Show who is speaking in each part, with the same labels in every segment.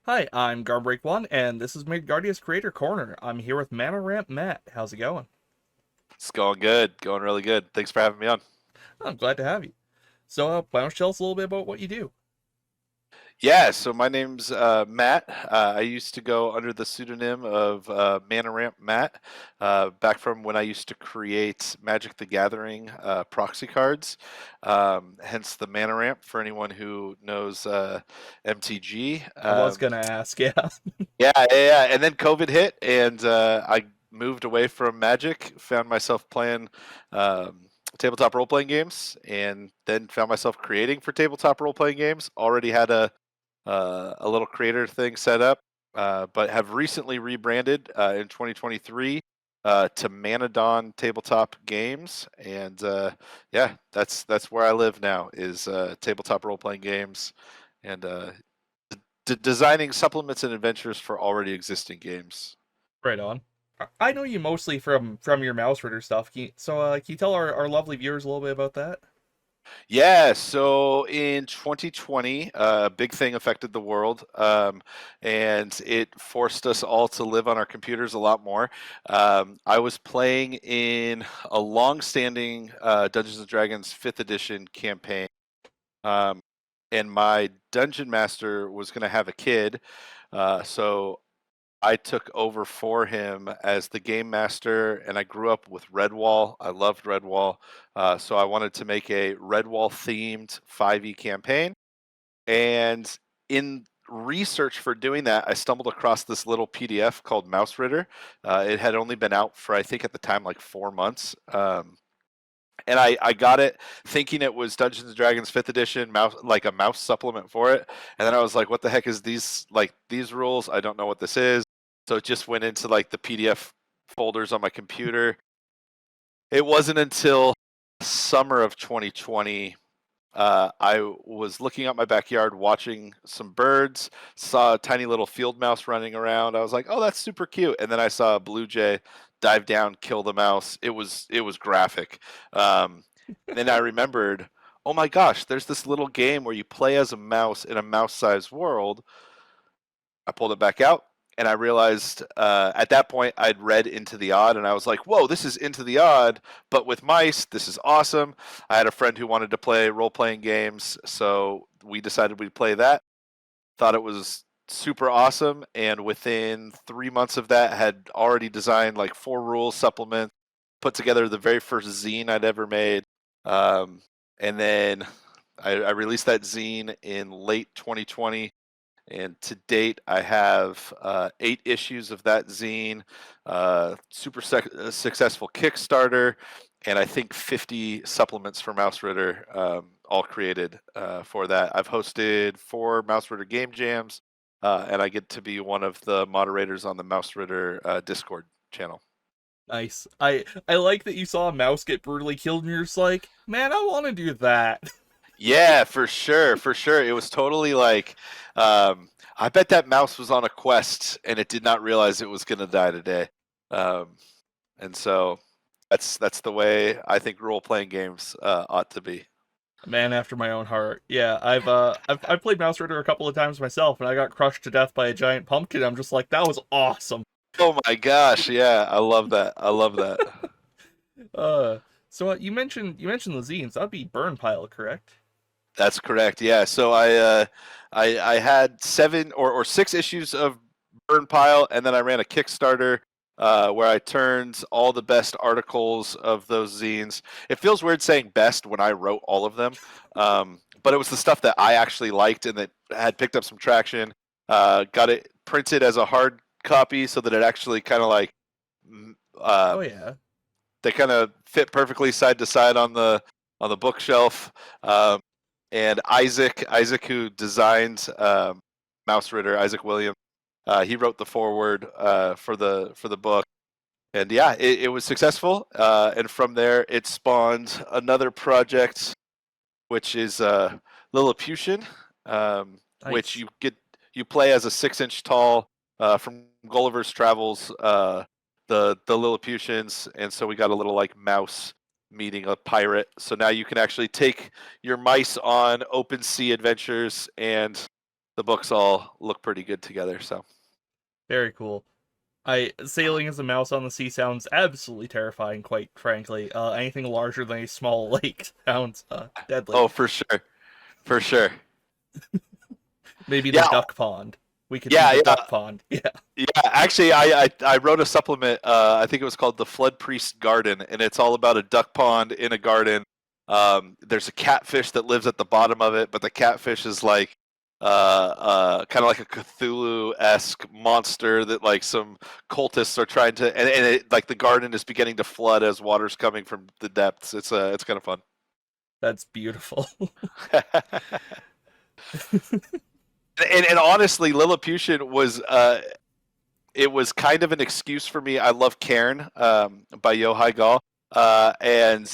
Speaker 1: Hi, I'm Garm and this is Midgardia's Creator Corner. I'm here with Ramp Matt. How's it going?
Speaker 2: It's going good, going really good. Thanks for having me on.
Speaker 1: I'm glad to have you. Why don't you tell us a little bit about what you do?
Speaker 2: Yeah, so my name's Matt. I used to go under the pseudonym of Ramp Matt back from when I used to create Magic the Gathering proxy cards. Hence the Ramp for anyone who knows MTG.
Speaker 1: I was gonna ask, yeah.
Speaker 2: Yeah. And then COVID hit, and I moved away from Magic. Found myself playing tabletop role playing games, and then found myself creating for tabletop role playing games. Already had a little creator thing set up, but have recently rebranded in 2023 to Manadon Tabletop Games, and yeah, that's where I live now is tabletop role playing games, and designing supplements and adventures for already existing games.
Speaker 1: Right on. I know you mostly from your Mausritter stuff. Can you tell our lovely viewers a little bit about that?
Speaker 2: Yeah, so in 2020, a big thing affected the world, and it forced us all to live on our computers a lot more. I was playing in a long-standing Dungeons and Dragons 5th edition campaign, um, and my dungeon master was going to have a kid, so I took over for him as the game master, and I grew up with Redwall. I loved Redwall, so I wanted to make a Redwall themed 5e campaign. And in research for doing that, I stumbled across this little PDF called Mausritter. It had only been out for, I think, at the time, like 4 months. And I got it thinking it was Dungeons and Dragons 5th edition mouse, like a mouse supplement for it. And then I was like, what the heck is these rules? I don't know what this is. So it just went into like the PDF folders on my computer. It wasn't until summer of 2020 I was looking out my backyard watching some birds, saw a tiny little field mouse running around. I was like, "Oh, that's super cute." And then I saw a blue jay dive down, kill the mouse. It was graphic. Then I remembered, "Oh my gosh, there's this little game where you play as a mouse in a mouse-sized world." I pulled it back out, and I realized at that point I'd read Into the Odd, and I was like, "Whoa, this is Into the Odd, but with mice. This is awesome." I had a friend who wanted to play role-playing games, so we decided we'd play that. Thought it was super awesome, and within 3 months of that, had already designed like 4 rules supplements, put together the very first zine I'd ever made, um, and then I released that zine in late 2020, and to date, I have 8 issues of that zine, super successful Kickstarter, and I think 50 supplements for Mausritter, all created for that. I've hosted 4 Mausritter game jams, and I get to be one of the moderators on the Mausritter Discord channel.
Speaker 1: Nice. I like that you saw a mouse get brutally killed and you're just like, man, I want to do that.
Speaker 2: Yeah, for sure, for sure. It was totally like, I bet that mouse was on a quest and it did not realize it was going to die today. Um, and so that's the way I think role playing games ought to be.
Speaker 1: A man after my own heart. Yeah, I've played Mouse Rider a couple of times myself, and I got crushed to death by a giant pumpkin. I'm just like, that was awesome.
Speaker 2: Oh my gosh, yeah, I love that. I love that.
Speaker 1: Uh, you mentioned the zines. That'd be Burn Pile, correct?
Speaker 2: That's correct. Yeah. So I had 7 or 6 issues of Burn Pile, and then I ran a Kickstarter where I turned all the best articles of those zines. It feels weird saying best when I wrote all of them, but it was the stuff that I actually liked and that had picked up some traction. Got it printed as a hard copy so that it actually kind of like mm, uh,
Speaker 1: Oh yeah.
Speaker 2: they kind of fit perfectly side to side on the bookshelf. And Isaac, who designed Mausritter, Isaac Williams, he wrote the foreword for the book, and yeah, it was successful. And from there, it spawned another project, which is Lilliputian, which
Speaker 1: Nice.
Speaker 2: you play as a 6-inch tall from Gulliver's Travels, the Lilliputians, and so we got a little like mouse meeting a pirate. So now you can actually take your mice on open sea adventures and the books all look pretty good together. So
Speaker 1: Very cool. I sailing as a mouse on the sea sounds absolutely terrifying, quite frankly. Anything larger than a small lake sounds deadly.
Speaker 2: oh, for sure, for sure.
Speaker 1: Maybe the
Speaker 2: Yeah,
Speaker 1: duck pond. We could do
Speaker 2: yeah,
Speaker 1: the
Speaker 2: yeah.
Speaker 1: duck pond. Yeah.
Speaker 2: Yeah, actually, I wrote a supplement. I think it was called the Flood Priest Garden, and it's all about a duck pond in a garden. There's a catfish that lives at the bottom of it, but the catfish is like kind of like a Cthulhu-esque monster that like some cultists are trying to, and it, like the garden is beginning to flood as water's coming from the depths. It's kind of fun.
Speaker 1: That's beautiful.
Speaker 2: And honestly, Lilliputian was it was kind of an excuse for me. I love Cairn by Yohai Gal, and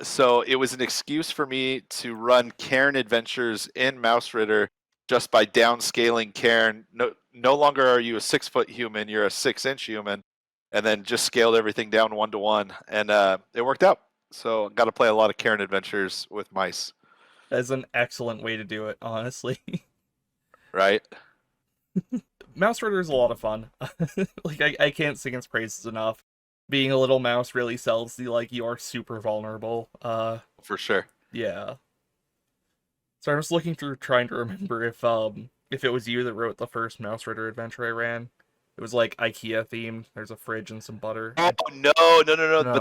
Speaker 2: so it was an excuse for me to run Cairn adventures in Mausritter just by downscaling Cairn. No longer are you a 6 foot human; you're a 6 inch human, and then just scaled everything down 1 to 1, and it worked out. So got to play a lot of Cairn adventures with mice,
Speaker 1: That's an excellent way to do it, honestly.
Speaker 2: right?
Speaker 1: Mouse Ritter is a lot of fun. Like I can't sing its praises enough. Being a little mouse really sells the like you're super vulnerable.
Speaker 2: For sure.
Speaker 1: Yeah. So I was looking through trying to remember if it was you that wrote the first Mouse Ritter adventure I ran. It was like IKEA themed. There's a fridge and some butter.
Speaker 2: Oh no! But
Speaker 1: No.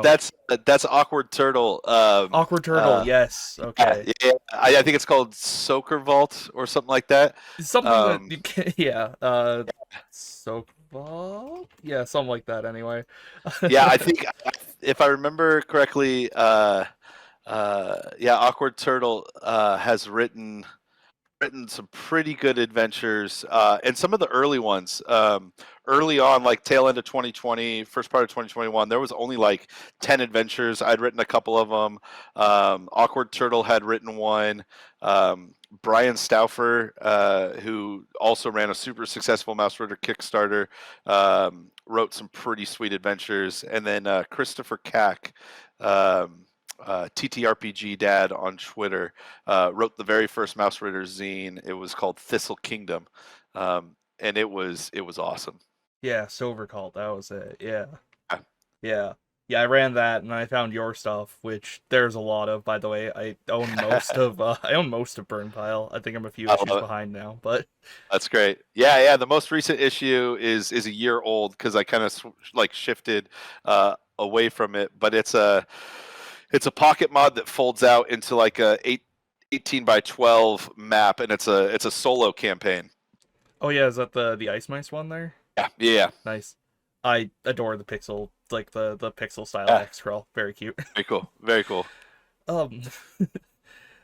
Speaker 2: that's Awkward Turtle.
Speaker 1: Awkward Turtle, yes.
Speaker 2: Yeah,
Speaker 1: Okay.
Speaker 2: yeah. I think it's called Soaker Vault or something like that.
Speaker 1: Something that
Speaker 2: Um,
Speaker 1: you can, yeah, Soapball? Yeah, something like that anyway.
Speaker 2: yeah, I think if I remember correctly, yeah, Awkward Turtle has written some pretty good adventures, and some of the early ones. Early on, like tail end of 2020, first part of 2021, there was only like 10 adventures. I'd written a couple of them. Awkward Turtle had written one. Brian Stauffer, who also ran a super successful Mouse Ritter Kickstarter, wrote some pretty sweet adventures. And then Christopher Cack, TTRPG Dad on Twitter, wrote the very first Mouse Ritter zine. It was called Thistle Kingdom, and it was awesome.
Speaker 1: Yeah, Silver Cult, that was it. Yeah.
Speaker 2: Yeah,
Speaker 1: Yeah. Yeah, I ran that and I found your stuff, which there's a lot of, by the way. I own most of Burn Pile. I think I'm a few
Speaker 2: I
Speaker 1: issues
Speaker 2: love it.
Speaker 1: behind now, but
Speaker 2: That's great. Yeah, yeah. The most recent issue is a year old because I kind of like shifted away from it, but it's a pocket mod that folds out into like a 18 by 12 map, and it's a solo campaign.
Speaker 1: oh yeah, is that the Ice Mice one there?
Speaker 2: Yeah, yeah,
Speaker 1: Nice. I adore the pixel like the pixel style
Speaker 2: yeah.
Speaker 1: X scroll. Very cute.
Speaker 2: Very cool. Very cool.
Speaker 1: Um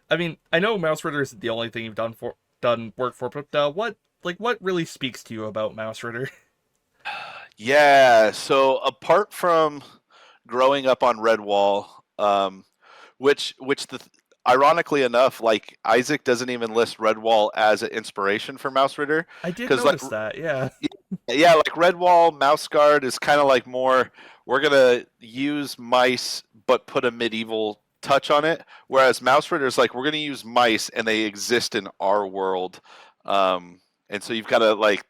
Speaker 1: I mean, I know Mouse Ritter isn't the only thing you've done work for, but what really speaks to you about Mouse Ritter?
Speaker 2: Yeah. So apart from growing up on Redwall, which ironically enough, like Isaac doesn't even list Redwall as an inspiration for Mouse Ritter
Speaker 1: I did
Speaker 2: because like
Speaker 1: notice that, yeah.
Speaker 2: yeah, like Redwall Mouse Guard is kind of like more we're gonna use mice but put a medieval touch on it, whereas Mouse Ritter is like we're gonna use mice and they exist in our world, and so you've got to like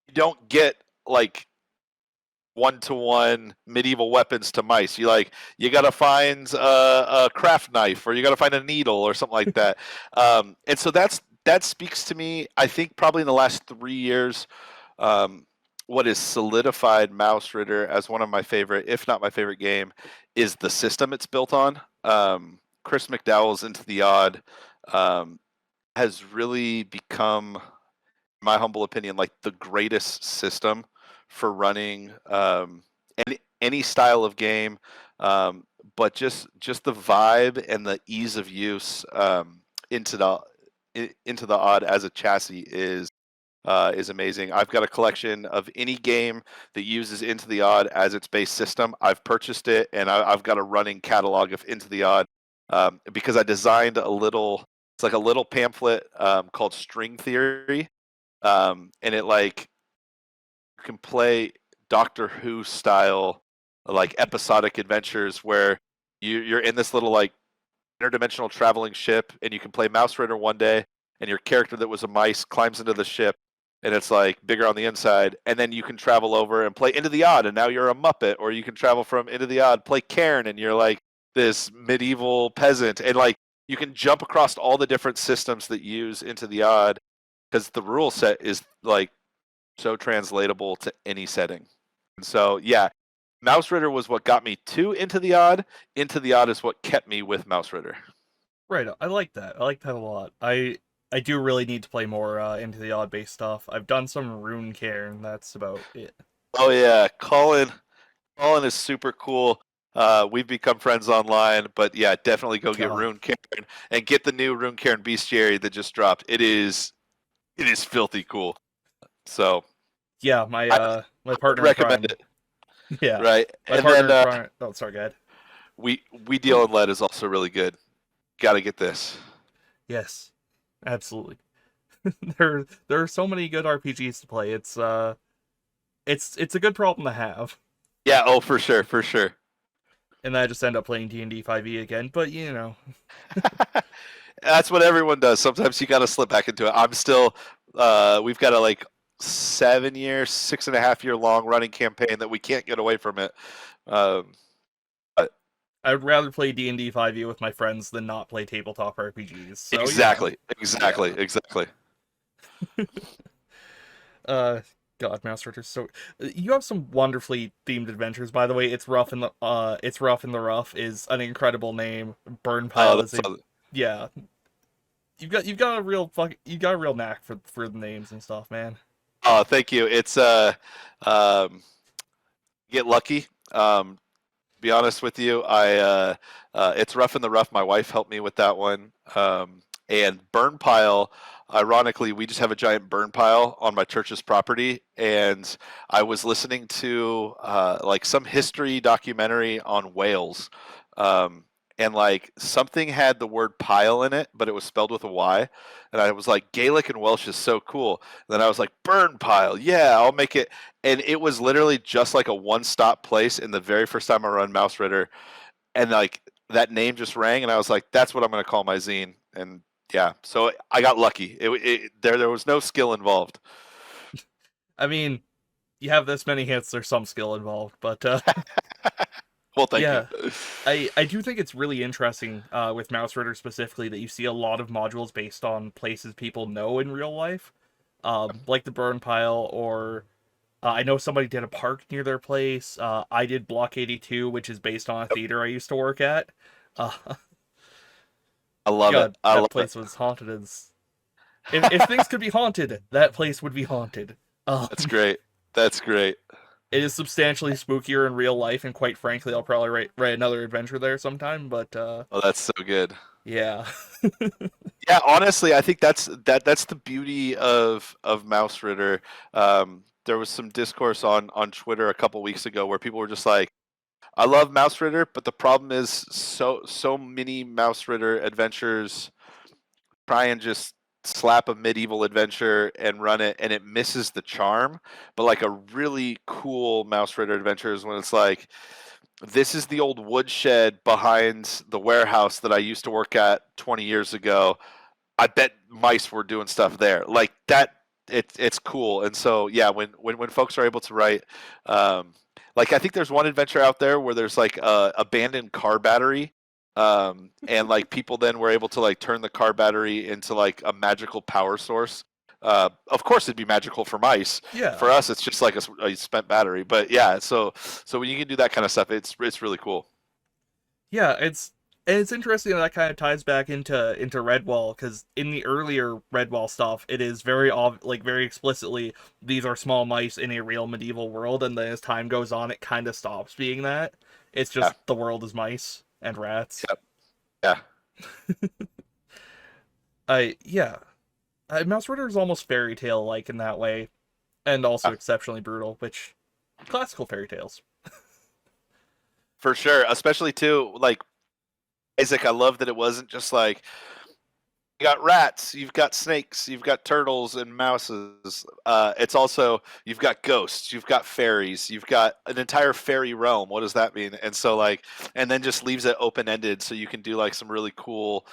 Speaker 2: you don't get like one-to-one medieval weapons to mice. You got to find a craft knife or you got to find a needle or something like that. And so that speaks to me. I think probably in the last 3 years, what has solidified Mouse Ritter as one of my favorite, if not my favorite game, is the system it's built on. Chris McDowell's Into the Odd has really become, in my humble opinion, like the greatest system for running any style of game, but just the vibe and the ease of use into the odd as a chassis is amazing. I've got a collection of any game that uses Into the Odd as its base system. I've purchased it, and I've got a running catalog of Into the Odd because I designed a little. It's like a little pamphlet called String Theory, and it like can play Doctor Who style like episodic adventures where you're in this little like interdimensional traveling ship and you can play Mouse Ritter one day and your character that was a mice climbs into the ship, and it's like bigger on the inside, and then you can travel over and play Into the Odd, and now you're a Muppet, or you can travel from Into the Odd, play Cairn, and you're like this medieval peasant, and like you can jump across all the different systems that use Into the Odd because the rule set is like so translatable to any setting. And so yeah, Mausritter was what got me to Into the Odd. Into the Odd is what kept me with Mausritter.
Speaker 1: Right, I like that. I like that a lot. I do really need to play more Into the Odd based stuff. I've done some Rune Care, and that's about it.
Speaker 2: Oh yeah, Colin is super cool. We've become friends online, but yeah, definitely go get
Speaker 1: God,
Speaker 2: Rune Cairn and get the new Rune Cairn Bestiary that just dropped. It is filthy cool. So
Speaker 1: yeah,
Speaker 2: I
Speaker 1: my
Speaker 2: would
Speaker 1: partner in
Speaker 2: recommend
Speaker 1: crime.
Speaker 2: it.
Speaker 1: Yeah,
Speaker 2: Right,
Speaker 1: my
Speaker 2: and
Speaker 1: partner
Speaker 2: then
Speaker 1: in crime. Oh, sorry, go ahead.
Speaker 2: we deal in lead is also really good. Got to get this.
Speaker 1: Yes, absolutely. There are so many good RPGs to play. It's a good problem to have.
Speaker 2: Yeah. Oh, for sure, for sure.
Speaker 1: And then I just end up playing D&D 5e again. But you know,
Speaker 2: That's what everyone does. Sometimes you got to slip back into it. I'm still. We've got a like 7 year, 6.5 year long running campaign that we can't get away from it. Um, but
Speaker 1: I would rather play D&D 5e with my friends than not play tabletop RPGs. So you know,
Speaker 2: exactly, exactly,
Speaker 1: yeah.
Speaker 2: exactly.
Speaker 1: Uh, God, Mouse Ritter. So you have some wonderfully themed adventures. By the way, it's rough in the rough is an incredible name. Burn
Speaker 2: Oh,
Speaker 1: pile is
Speaker 2: that's.
Speaker 1: a yeah. You've got a real you got a real knack for the names and stuff, man.
Speaker 2: Oh, thank you. It's um, get lucky. Be honest with you, it's rough in the rough. My wife helped me with that one. And burn pile, ironically, we just have a giant burn pile on my church's property, and I was listening to like some history documentary on whales, um, and like something had the word pile in it, but it was spelled with a Y, and I was like, Gaelic and Welsh is so cool. And then I was like, burn pile, yeah, I'll make it. And it was literally just like a one-stop place. In the very first time I run Mausritter, and like that name just rang, and I was like, "That's what I'm going to call my zine." And yeah, so I got lucky. There was no skill involved.
Speaker 1: I mean, you have this many hits, there's some skill involved, but
Speaker 2: Well, thank you.
Speaker 1: yeah. I do think it's really interesting with Mouse Ritter specifically that you see a lot of modules based on places people know in real life, like the burn pile, or I know somebody did a park near their place. I did Block 82, which is based on a
Speaker 2: Yep.
Speaker 1: theater I used to work at. Uh,
Speaker 2: I love it.
Speaker 1: God,
Speaker 2: I
Speaker 1: that
Speaker 2: love it.
Speaker 1: place was haunted as if things could be haunted, that place would be haunted. Um,
Speaker 2: That's great. That's great.
Speaker 1: it is substantially spookier in real life, and quite frankly, I'll probably write another adventure there sometime. But
Speaker 2: Oh, that's so good.
Speaker 1: yeah.
Speaker 2: Yeah, honestly, I think that's the beauty of Mausritter. There was some discourse on Twitter a couple weeks ago where people were just like, I love Mausritter, but the problem is so many Mausritter adventures try and just slap a medieval adventure and run it, and it misses the charm. But like a really cool Mausritter adventure is when it's like, this is the old woodshed behind the warehouse that I used to work at 20 years ago. I bet mice were doing stuff there. Like that, it's cool. And so yeah, when folks are able to write, um, like I think there's one adventure out there where there's like a abandoned car battery, and like people then were able to like turn the car battery into like a magical power source. Of course, it'd be magical for mice.
Speaker 1: Yeah.
Speaker 2: For us, it's just like a spent battery. But yeah, so when you can do that kind of stuff, it's really cool.
Speaker 1: Yeah, it's interesting that kind of ties back into Redwall because in the earlier Redwall stuff, it is like very explicitly these are small mice in a real medieval world, and then as time goes on, it kind of stops being that. It's
Speaker 2: Yeah,
Speaker 1: just the world is mice and rats.
Speaker 2: yeah, yeah.
Speaker 1: I yeah, Mouse Ritter is almost fairy tale like in that way, and also
Speaker 2: Yeah.
Speaker 1: exceptionally brutal, which classical fairy tales.
Speaker 2: For sure, especially too, like Isaac. I love that it wasn't just like you got rats, you've got snakes, you've got turtles and mouses. It's also you've got ghosts, you've got fairies, you've got an entire fairy realm. What does that mean? And so like, and then just leaves it open ended so you can do like some really cool,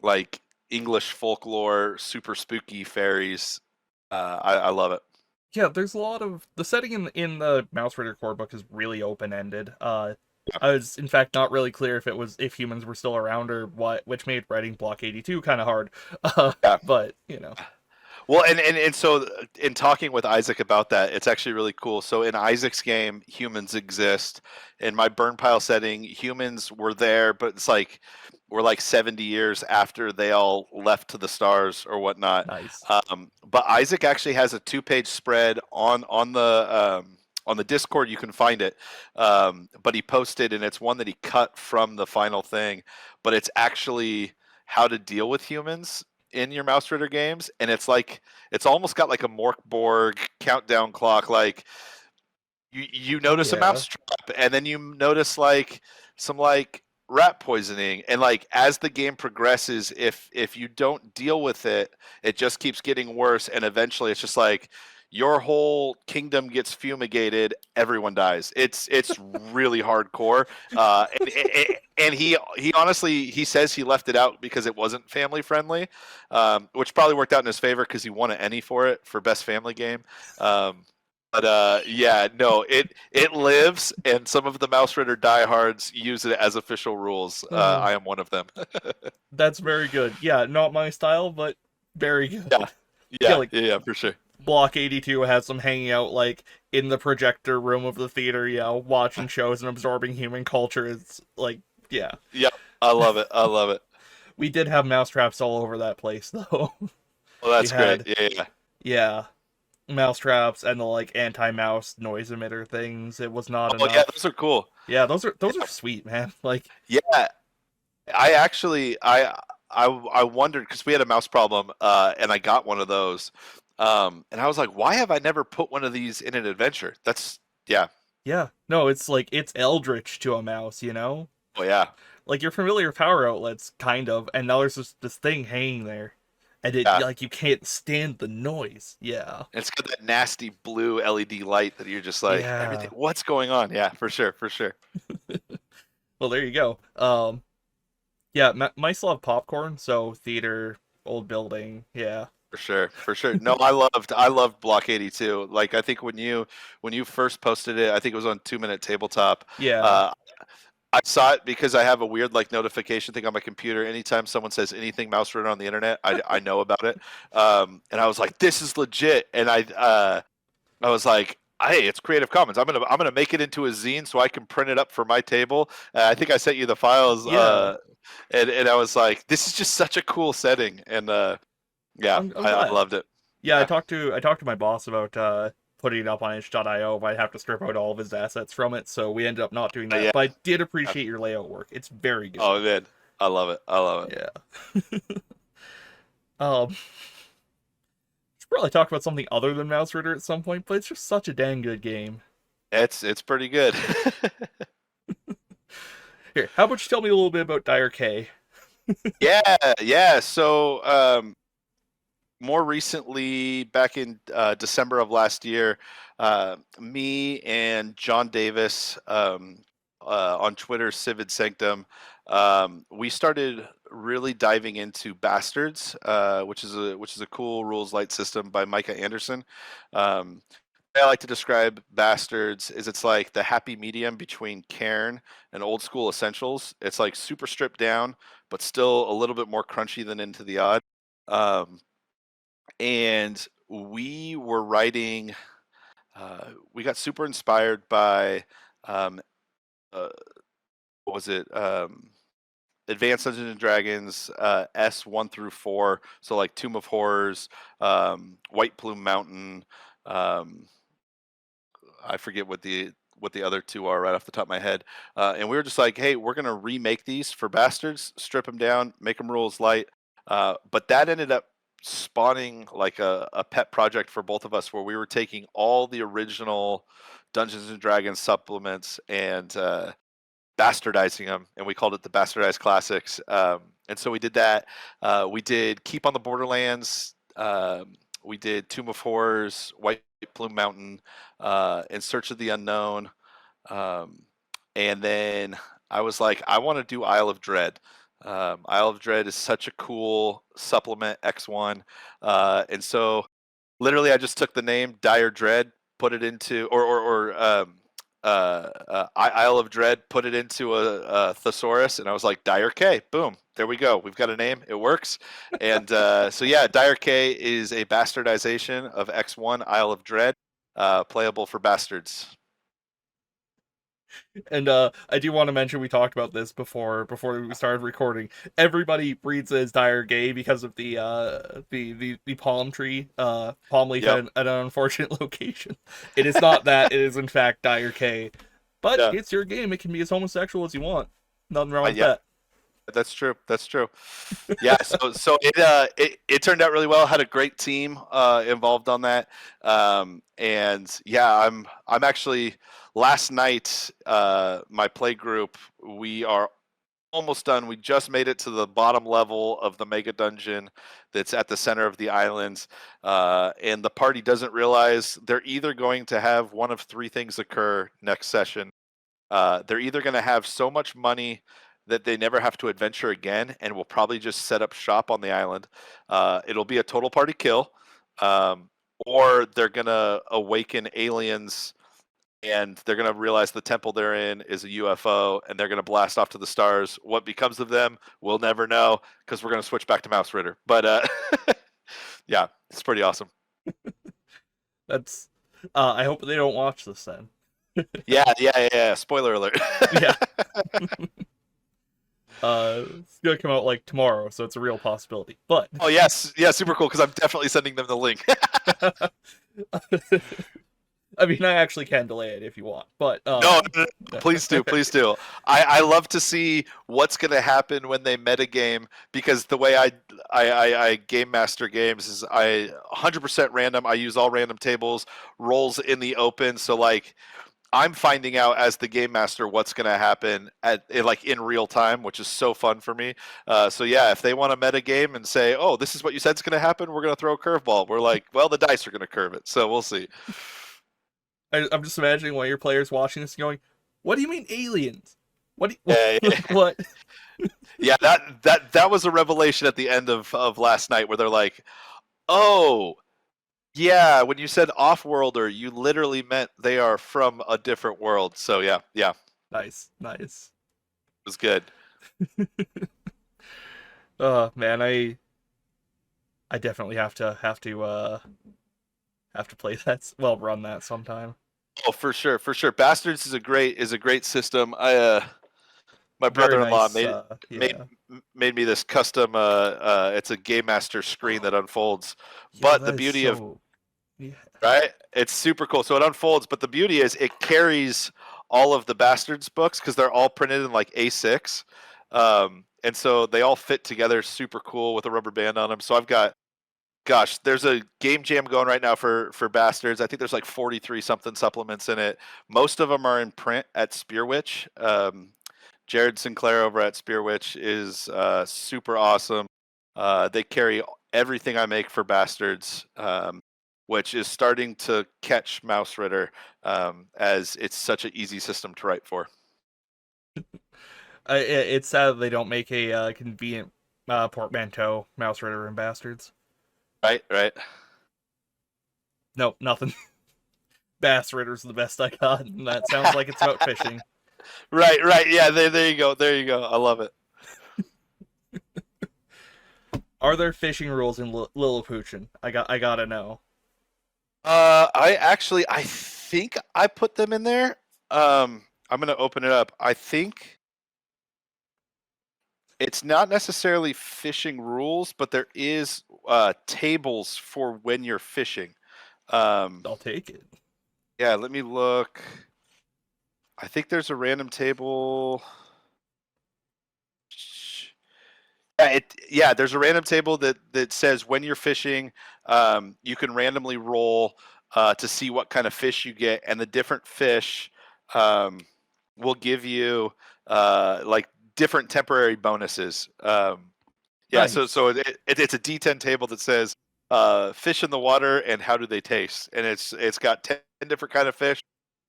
Speaker 2: like English folklore, super spooky fairies. I love it.
Speaker 1: Yeah, there's a lot of the setting in the Mausritter core book is really open ended.
Speaker 2: Yeah.
Speaker 1: I was in fact not really clear if humans were still around or what, which made writing Block 82 kind of hard.
Speaker 2: Yeah.
Speaker 1: But you know,
Speaker 2: Well, and so in talking with Isaac about that, it's actually really cool. So in Isaac's game, humans exist. In my burn pile setting, humans were there, but it's like we're like 70 years after they all left to the stars or whatnot.
Speaker 1: nice.
Speaker 2: But Isaac actually has a two-page spread on the Discord. You can find it, but he posted, and it's one that he cut from the final thing. But it's actually how to deal with humans in your Mouse Ritter games, and it's like it's almost got like a Morkborg countdown clock. Like you notice a
Speaker 1: Yeah,
Speaker 2: mouse trap, and then you notice like some like rat poisoning, and like as the game progresses, if you don't deal with it, it just keeps getting worse, and eventually it's just like your whole kingdom gets fumigated, everyone dies. It's really hardcore, and he honestly he says he left it out because it wasn't family friendly, which probably worked out in his favor because he won an Emmy for it for best family game. But yeah, no, it lives, and some of the Mouse Ritter diehards use it as official rules.
Speaker 1: uh,
Speaker 2: I am one of them.
Speaker 1: that's very good. Yeah, not my style, but very
Speaker 2: Yeah,
Speaker 1: good. Yeah,
Speaker 2: yeah,
Speaker 1: like
Speaker 2: yeah, yeah, for sure.
Speaker 1: Block 82 has them hanging out like in the projector room of the theater, watching shows and absorbing human culture. It's like, yeah.
Speaker 2: Yeah, I love it. I love it.
Speaker 1: We did have mousetraps all over that place though.
Speaker 2: Well,
Speaker 1: We
Speaker 2: that's great.
Speaker 1: had,
Speaker 2: Yeah, yeah.
Speaker 1: yeah, mousetraps and the like anti-mouse noise emitter things. It was not
Speaker 2: Oh, yeah,
Speaker 1: enough.
Speaker 2: those are cool.
Speaker 1: Yeah, those are
Speaker 2: Yeah,
Speaker 1: sweet, man. Like,
Speaker 2: yeah. I actually, I wondered because we had a mouse problem, and I got one of those, and I was like, why have I never put one of these in an adventure? That's yeah.
Speaker 1: yeah. No, it's like it's eldritch to a mouse, you know?
Speaker 2: Oh yeah,
Speaker 1: Like your familiar power outlets, kind of, and now there's this thing hanging there. And it
Speaker 2: yeah.
Speaker 1: like you can't stand the noise. Yeah.
Speaker 2: It's got that nasty blue LED light that you're just like, everything.
Speaker 1: Yeah.
Speaker 2: What's going on? Yeah, for sure, for sure,
Speaker 1: Well, there you go. Yeah, mice love popcorn, so theater, old building. Yeah.
Speaker 2: for sure, for sure. No, I loved Block 82. Like, I think when you first posted it, I think it was on 2 Minute Tabletop.
Speaker 1: Yeah.
Speaker 2: Uh, I saw it because I have a weird like notification thing on my computer. Anytime someone says anything mouse written on the internet, I know about it. And I was like, this is legit. And I was like, hey, it's Creative Commons. I'm gonna make it into a zine so I can print it up for my table. I think I sent you the files,
Speaker 1: Yeah.
Speaker 2: and I was like, this is just such a cool setting, and yeah,
Speaker 1: I'm
Speaker 2: I
Speaker 1: glad.
Speaker 2: loved it.
Speaker 1: Yeah,
Speaker 2: Yeah,
Speaker 1: I talked to my boss about putting it up on itch.io, but I'd have to strip out all of his assets from it, so we ended up not doing that.
Speaker 2: yeah.
Speaker 1: But I did appreciate your layout work. It's very
Speaker 2: Oh
Speaker 1: good.
Speaker 2: man, I love it. I love it.
Speaker 1: Yeah. Should probably talk about something other than Mouse Ritter at some point, but it's just such a dang good game.
Speaker 2: It's pretty good.
Speaker 1: Here, how about you tell me a little bit about Dire K?
Speaker 2: Yeah, yeah. So more recently, back in December of last year, me and John Davis on Twitter, Civid Sanctum, we started really diving into Bastards, which is a cool rules light system by Micah Anderson. Um, the way I like to describe Bastards is it's like the happy medium between Cairn and old school Essentials. It's like super stripped down, but still a little bit more crunchy than Into the Odd. Um, and we were writing. We got super inspired by um, uh, what was it? Advanced Dungeons and Dragons S1 through 4. So like Tomb of Horrors, White Plume Mountain. Um, I forget what the other two are right off the top of my head. And we were just like, hey, we're gonna remake these for Bastards, strip them down, make them rules light. But that ended up spawning like a pet project for both of us, where we were taking all the original Dungeons and Dragons supplements and bastardizing them, and we called it the Bastardized Classics. And so we did that. We did Keep on the Borderlands. We did Tomb of Horrors, White Plume Mountain, In Search of the Unknown, um, and then I was like, I want to do Isle of Dread. Isle of Dread is such a cool supplement X1, and so literally I just took the name Dire Dread, put it into Isle of Dread, put it into a thesaurus, and I was like Dire K. Boom, there we go. We've got a name. It works. And so yeah, Dire K is a bastardization of X1 Isle of Dread, playable for bastards.
Speaker 1: And I do want to mention we talked about this before we started recording. Everybody reads it as dire gay because of the palm tree, palm leaf
Speaker 2: Yep.
Speaker 1: at an unfortunate location. It is not that. It is in fact dire K. But
Speaker 2: Yeah.
Speaker 1: it's your game. It can be as homosexual as you want. Nothing wrong with
Speaker 2: Yeah.
Speaker 1: that.
Speaker 2: That's true. That's true. Yeah. So it turned out really well. Had a great team involved on that. And yeah, I'm actually last night my play group, we are almost done. We just made it to the bottom level of the mega dungeon that's at the center of the islands. And the party doesn't realize they're either going to have one of three things occur next session. They're either going to have so much money that they never have to adventure again and will probably just set up shop on the island. It'll be a total party kill. Um, or they're going to awaken aliens and they're going to realize the temple they're in is a UFO and they're going to blast off to the stars. What becomes of them, we'll never know because we're going to switch back to Mausritter. But yeah, it's pretty awesome.
Speaker 1: That's. I hope they don't watch this then.
Speaker 2: Yeah. Spoiler alert.
Speaker 1: Yeah. It's gonna come out like tomorrow, so it's a real possibility. But
Speaker 2: Oh yes, yeah, super cool because I'm definitely sending them the link.
Speaker 1: I mean, I actually can delay it if you want, but
Speaker 2: No, please do, please do. I love to see what's going to happen when they metagame because the way I game master games is I 100% random. I use all random tables, rolls in the open. So like I'm finding out as the game master what's going to happen like in real time, which is so fun for me. So yeah, if they want to metagame and say, "Oh, this is what you said is going to happen," we're going to throw a curveball. We're like, "Well, the dice are going to curve it," so we'll see.
Speaker 1: I'm just imagining one of your players watching this and going, "What do you mean aliens? What? Do you,
Speaker 2: Yeah, yeah,
Speaker 1: what?"
Speaker 2: yeah, that was a revelation at the end of last night where they're like, "Oh, yeah, when you said off-worlder, you literally meant they are from a different world." So yeah, it
Speaker 1: Nice, nice.
Speaker 2: was good.
Speaker 1: Oh man, I definitely have to play that. Well, run that sometime.
Speaker 2: Oh, for sure, for sure. Bastards is a great system. My
Speaker 1: Very
Speaker 2: brother-in-law
Speaker 1: nice.
Speaker 2: made
Speaker 1: Yeah.
Speaker 2: made me this custom. It's a game master screen that unfolds.
Speaker 1: Yo,
Speaker 2: But the
Speaker 1: that is
Speaker 2: beauty of
Speaker 1: so. Yeah.
Speaker 2: right, it's super cool. So it unfolds, but the beauty is it carries all of the Bastards books because they're all printed in like A6, and so they all fit together super cool with a rubber band on them. So I've got gosh, there's a game jam going right now for Bastards. I think there's like 43 something supplements in it. Most of them are in print at Spearwitch. Jared Sinclair over at Spearwitch is super awesome. They carry everything I make for Bastards, which is starting to catch Mausritter as it's such an easy system to write for.
Speaker 1: It's sad they don't make a convenient portmanteau, Mausritter and Bastards.
Speaker 2: Right.
Speaker 1: Nope, nothing. Bass Ritter's the best I got, and that sounds like it's about fishing.
Speaker 2: Right. Yeah, there you go. There you go. I love it.
Speaker 1: Are there fishing rules in Lilliputian? I gotta know.
Speaker 2: I think I put them in there. I'm gonna open it up. I think it's not necessarily fishing rules, but there is tables for when you're fishing.
Speaker 1: I'll take it.
Speaker 2: Yeah, let me look. I think there's a random table. Yeah, there's a random table that says when you're fishing, you can randomly roll to see what kind of fish you get, and the different fish um, will give you like different temporary bonuses. Yeah,
Speaker 1: Nice.
Speaker 2: it's a D10 table that says fish in the water and how do they taste, and it's got 10 different kind of fish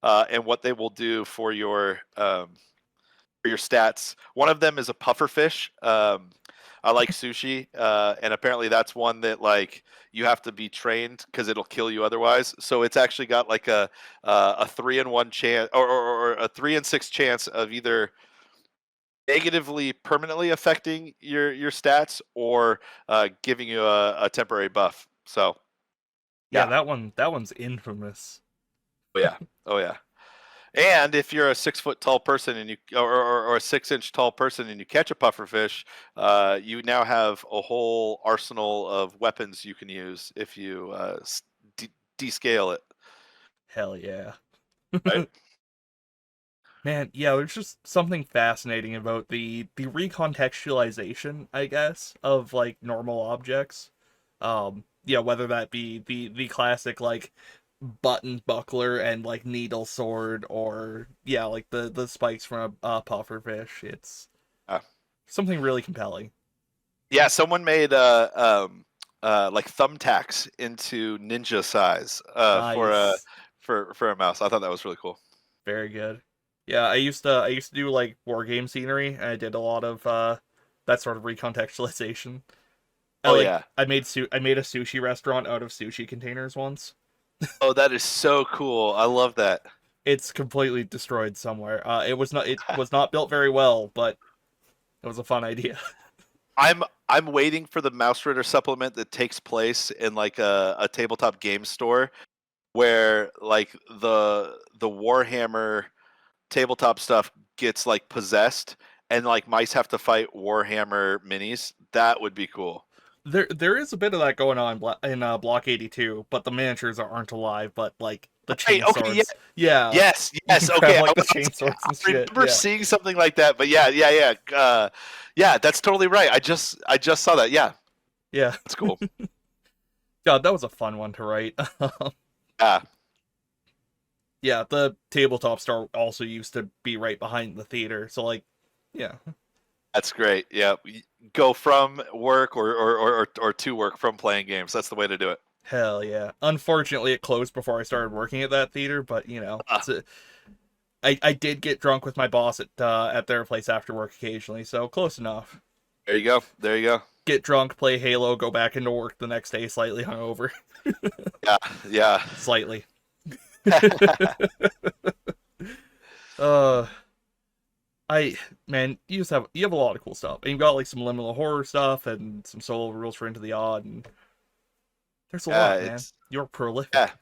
Speaker 2: and what they will do for your for your stats. One of them is a puffer fish. I like sushi, and apparently that's one that like you have to be trained because it'll kill you otherwise. So it's actually got like a 3-in-1 chance, or a 3-in-6 chance of either negatively permanently affecting your stats or giving you a temporary buff. So
Speaker 1: Yeah,
Speaker 2: yeah,
Speaker 1: that one's infamous.
Speaker 2: oh yeah, oh yeah. And if you're a 6 foot tall person and or a 6 inch tall person and you catch a pufferfish, you now have a whole arsenal of weapons you can use if you descale it.
Speaker 1: Hell yeah.
Speaker 2: Right?
Speaker 1: Man, yeah, there's just something fascinating about the recontextualization, I guess, of like normal objects. Yeah, whether that be the classic like button buckler and like needle sword, or yeah, like the spikes from a puffer fish. It's
Speaker 2: Uh,
Speaker 1: something really compelling.
Speaker 2: yeah, someone made like thumbtacks into ninja size
Speaker 1: Nice.
Speaker 2: for a mouse. I thought that was really cool.
Speaker 1: Very good. Yeah, I used to do like war game scenery, and I did a lot of that sort of recontextualization.
Speaker 2: Oh yeah.
Speaker 1: I made a sushi restaurant out of sushi containers once.
Speaker 2: Oh, that is so cool. I love that.
Speaker 1: It's completely destroyed somewhere. It was not built very well, but it was a fun idea.
Speaker 2: I'm waiting for the Mausritter supplement that takes place in like a tabletop game store where like the Warhammer tabletop stuff gets like possessed and like mice have to fight Warhammer minis. That would be cool.
Speaker 1: There is a bit of that going on in Block 82, but the miniatures aren't alive, but like the
Speaker 2: Right. Okay. Yeah.
Speaker 1: chainswords. Yeah,
Speaker 2: Yes.
Speaker 1: you can
Speaker 2: Yes.
Speaker 1: grab
Speaker 2: Okay.
Speaker 1: like the chainswords and
Speaker 2: I
Speaker 1: shit.
Speaker 2: remember
Speaker 1: Yeah.
Speaker 2: seeing something like that, but yeah, yeah, yeah, yeah. That's totally right. I just saw that. Yeah,
Speaker 1: Yeah.
Speaker 2: that's cool.
Speaker 1: God, that was a fun one to write.
Speaker 2: Yeah,
Speaker 1: Yeah, the tabletop store also used to be right behind the theater. So like, yeah.
Speaker 2: that's great. Yeah, go from work or to work from playing games. That's the way to do it.
Speaker 1: Hell yeah. Unfortunately, it closed before I started working at that theater, but
Speaker 2: Uh,
Speaker 1: I did get drunk with my boss at their place after work occasionally, so close enough.
Speaker 2: there you go. There you go.
Speaker 1: Get drunk, play Halo, go back into work the next day slightly hungover.
Speaker 2: Yeah, yeah.
Speaker 1: Slightly. uh I man, you have a lot of cool stuff. And you've got like some liminal horror stuff and some solo rules for Into the Odd, and there's a
Speaker 2: Yeah,
Speaker 1: lot, man.
Speaker 2: it's
Speaker 1: You're
Speaker 2: yeah.
Speaker 1: prolific.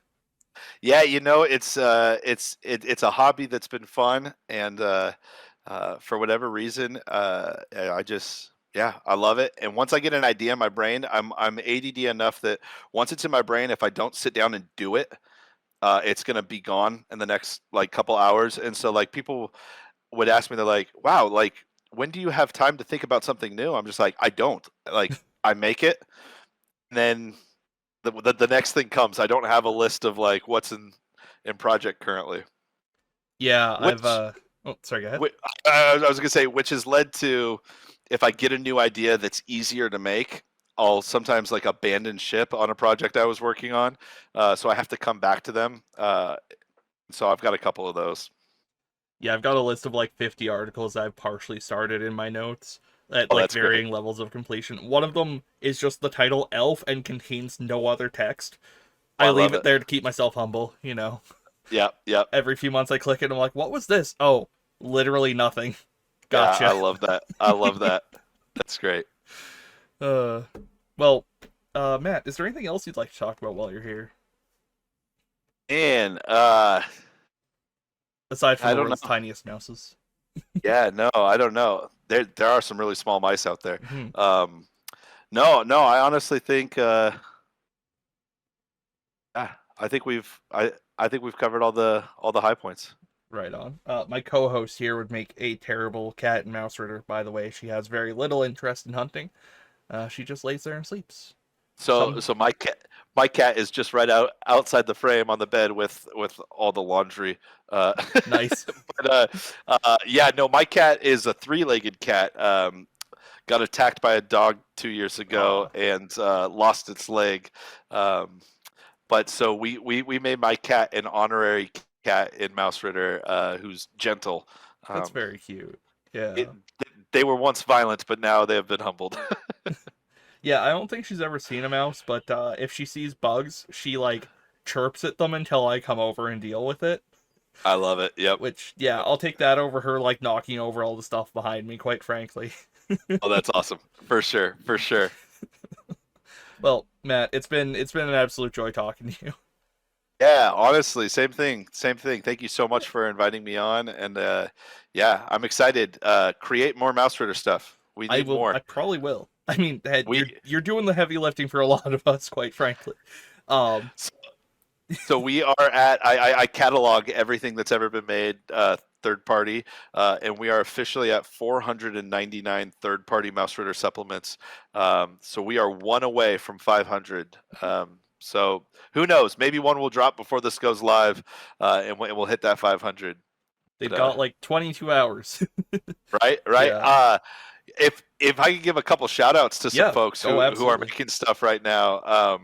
Speaker 2: Yeah, you know, it's a hobby that's been fun, and for whatever reason, I just yeah, I love it. And once I get an idea in my brain, I'm ADD enough that once it's in my brain, if I don't sit down and do it, it's gonna be gone in the next like couple hours. And so like people would ask me, they're like, "Wow, like when do you have time to think about something new?" I'm just like, I don't. Like I make it, and then the next thing comes. I don't have a list of like what's in project currently.
Speaker 1: Yeah, I've
Speaker 2: Which,
Speaker 1: oh, sorry, go ahead.
Speaker 2: which I was gonna say, which has led to if I get a new idea that's easier to make, I'll sometimes like abandon ship on a project I was working on, so I have to come back to them. So I've got a couple of those.
Speaker 1: Yeah, I've got a list of like 50 articles I've partially started in my notes at
Speaker 2: Oh,
Speaker 1: like
Speaker 2: that's great.
Speaker 1: varying levels of completion. One of them is just the title Elf and contains no other text.
Speaker 2: Oh,
Speaker 1: I
Speaker 2: I
Speaker 1: leave
Speaker 2: love
Speaker 1: it
Speaker 2: it.
Speaker 1: there to keep myself humble.
Speaker 2: Yep, yep,
Speaker 1: Every few months I click it and I'm like, what was this? Oh, literally nothing.
Speaker 2: yeah. I
Speaker 1: Gotcha.
Speaker 2: love that. I love that. That's great.
Speaker 1: Uh, well, Matt, is there anything else you'd like to talk about while you're here?
Speaker 2: And
Speaker 1: Aside from
Speaker 2: I
Speaker 1: the
Speaker 2: don't
Speaker 1: world's
Speaker 2: know.
Speaker 1: tiniest mouses.
Speaker 2: Yeah, no, I don't know. There are some really small mice out there.
Speaker 1: Mhm.
Speaker 2: Um, no, no, I honestly think I think I think we've covered all the high points.
Speaker 1: Right on. My co-host here would make a terrible cat and mouse ritter, by the way. She has very little interest in hunting. She just lays there and sleeps.
Speaker 2: So
Speaker 1: Some
Speaker 2: so my cat is just right outside the frame on the bed with all the laundry. Uh,
Speaker 1: nice.
Speaker 2: but yeah, no, my cat is a three-legged cat. Got attacked by a dog 2 years ago
Speaker 1: Aw,
Speaker 2: and lost its leg. Um, but so we made my cat an honorary cat in Mausritter, who's gentle.
Speaker 1: that's
Speaker 2: Um,
Speaker 1: very cute.
Speaker 2: It,
Speaker 1: Yeah.
Speaker 2: they were once violent, but now they have been humbled.
Speaker 1: Yeah, I don't think she's ever seen a mouse, but if she sees bugs, she like chirps at them until I come over and deal with it.
Speaker 2: I love it. Yep.
Speaker 1: Which, yeah, I'll take that over her like knocking over all the stuff behind me, quite frankly.
Speaker 2: Oh, that's awesome. For sure. For sure.
Speaker 1: Well, Matt, it's been an absolute joy talking to you.
Speaker 2: Yeah, honestly, same thing. Same thing. Thank you so much for inviting me on. And yeah, I'm excited. Create more Mouse Ritter stuff. We need
Speaker 1: I
Speaker 2: more.
Speaker 1: probably will. I mean, head,
Speaker 2: We
Speaker 1: you're doing the heavy lifting for a lot of us, quite frankly. Um,
Speaker 2: So we are at I catalog everything that's ever been made third party, and we are officially at 499 third party Mouse Ritter supplements. So we are one away from 500. So who knows? Maybe one will drop before this goes live, and we'll hit that 500.
Speaker 1: they've
Speaker 2: But
Speaker 1: got like 22 hours.
Speaker 2: right, right.
Speaker 1: Yeah.
Speaker 2: If I could give a couple shout outs to some
Speaker 1: Yeah.
Speaker 2: folks
Speaker 1: Oh,
Speaker 2: who are
Speaker 1: absolutely.
Speaker 2: making stuff right now,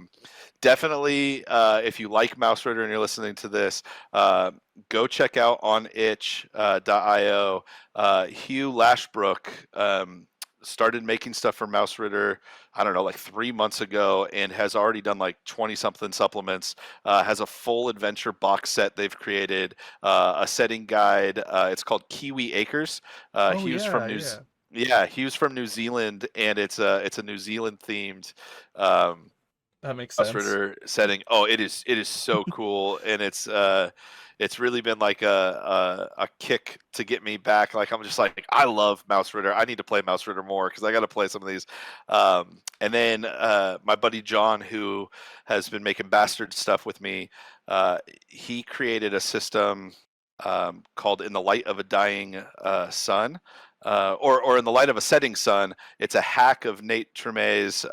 Speaker 2: definitely if you like Mouse Ritter and you're listening to this, go check out on itch.io. Hugh Lashbrook started making stuff for Mouse Ritter, I don't know, like 3 months ago, and has already done like 20 something supplements. Has a full adventure box set they've created, a setting guide. It's called Kiwi Acres.
Speaker 1: Oh
Speaker 2: Hugh's
Speaker 1: yeah,
Speaker 2: from
Speaker 1: yeah.
Speaker 2: yeah, Hugh's from New Zealand, and it's a New Zealand themed um,
Speaker 1: That makes
Speaker 2: House
Speaker 1: sense.
Speaker 2: Ritter setting. Oh, it is so cool, and it's really been like a kick to get me back. Like I'm just like I love Mouse Ritter. I need to play Mouse Ritter more because I got to play some of these. And then my buddy John, who has been making bastard stuff with me, he created a system called "In the Light of a Dying Sun." Or in the light of a setting sun, it's a hack of Nate Tremay's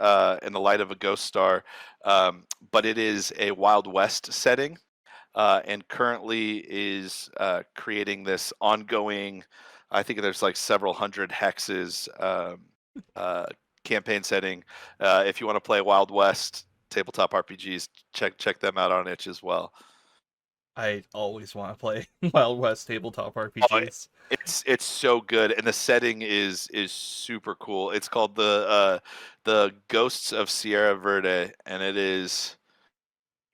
Speaker 2: "In the Light of a Ghost Star," but it is a Wild West setting, and currently is creating this ongoing. I think there's like several hundred hexes uh, campaign setting. If you want to play Wild West tabletop RPGs, check them out on itch as well.
Speaker 1: I always want to play Wild West tabletop
Speaker 2: Oh,
Speaker 1: RPGs.
Speaker 2: it's so good, and the setting is super cool. It's called the Ghosts of Sierra Verde, and it is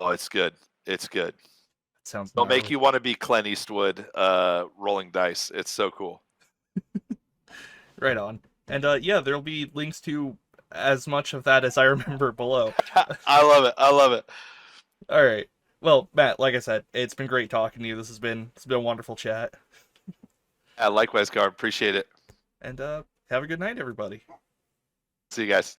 Speaker 2: it's good. It's good.
Speaker 1: That sounds
Speaker 2: It'll make
Speaker 1: gnarly.
Speaker 2: you want to be Clint Eastwood rolling dice. It's so cool.
Speaker 1: Right on. And yeah, there'll be links to as much of that as I remember below.
Speaker 2: I love it. I love it.
Speaker 1: All right. Well, Matt, like I said, it's been great talking to you. It's been a wonderful chat.
Speaker 2: Likewise, Garb. Appreciate it.
Speaker 1: And have a good night, everybody.
Speaker 2: See you guys.